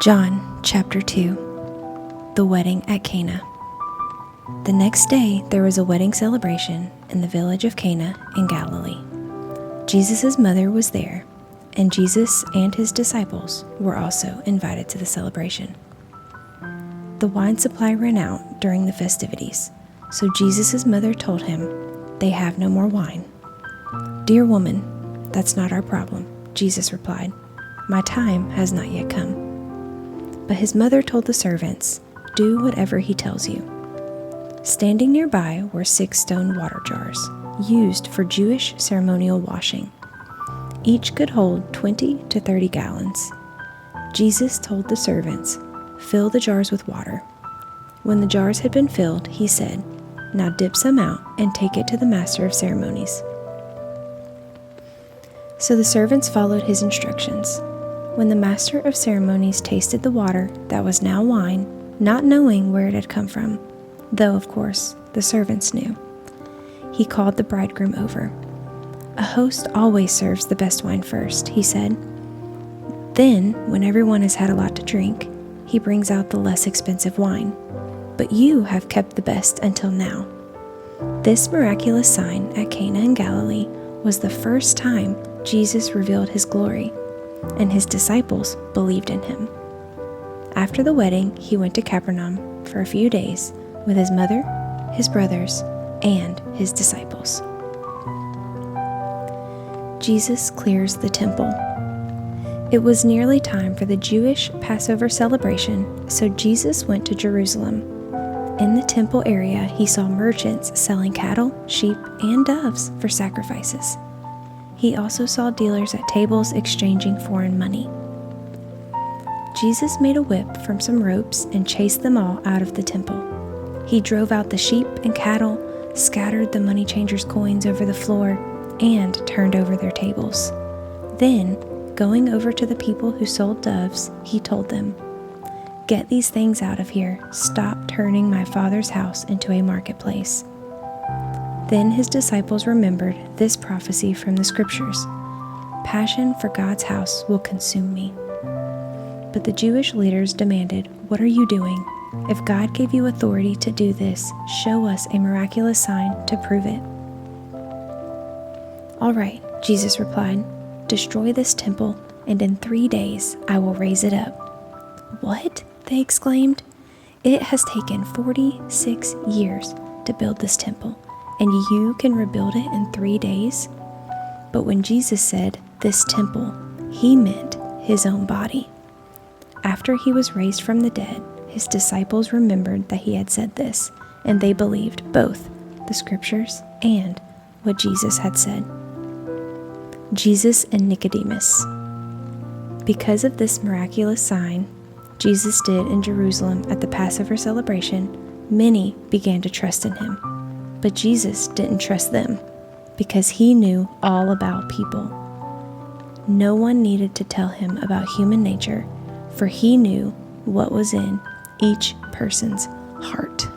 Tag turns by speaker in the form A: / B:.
A: John chapter 2. The wedding at Cana. The next day there was a wedding celebration in the village of Cana in Galilee. Jesus' mother was there, and Jesus and his disciples were also invited to the celebration. The wine supply ran out during the festivities, so Jesus' mother told him, "They have no more wine." "Dear woman, that's not our problem," Jesus replied. "My time has not yet come." But his mother told the servants, "Do whatever he tells you." Standing nearby were 6 stone water jars, used for Jewish ceremonial washing. Each could hold 20 to 30 gallons. Jesus told the servants, "Fill the jars with water." When the jars had been filled, he said, "Now dip some out and take it to the master of ceremonies." So the servants followed his instructions. When the master of ceremonies tasted the water that was now wine, not knowing where it had come from, though, of course, the servants knew, he called the bridegroom over. "A host always serves the best wine first," he said. "Then, when everyone has had a lot to drink, he brings out the less expensive wine. But you have kept the best until now." This miraculous sign at Cana in Galilee was the first time Jesus revealed his glory, and his disciples believed in him. After the wedding, he went to Capernaum for a few days with his mother, his brothers, and his disciples. Jesus clears the temple. It was nearly time for the Jewish Passover celebration, so Jesus went to Jerusalem. In the temple area, he saw merchants selling cattle, sheep, and doves for sacrifices. He also saw dealers at tables exchanging foreign money. Jesus made a whip from some ropes and chased them all out of the temple. He drove out the sheep and cattle, scattered the money changers' coins over the floor, and turned over their tables. Then, going over to the people who sold doves, he told them, "Get these things out of here. Stop turning my Father's house into a marketplace." Then his disciples remembered this prophecy from the scriptures, "Passion for God's house will consume me." But the Jewish leaders demanded, "What are you doing? If God gave you authority to do this, show us a miraculous sign to prove it." "All right," Jesus replied, "destroy this temple, and in 3 days I will raise it up." "What?" they exclaimed. "It has taken 46 years to build this temple, and you can rebuild it in 3 days?" But when Jesus said, "this temple," he meant his own body. After he was raised from the dead, his disciples remembered that he had said this, and they believed both the scriptures and what Jesus had said. Jesus and Nicodemus. Because of this miraculous sign Jesus did in Jerusalem at the Passover celebration, many began to trust in him. But Jesus didn't trust them because he knew all about people. No one needed to tell him about human nature, for he knew what was in each person's heart.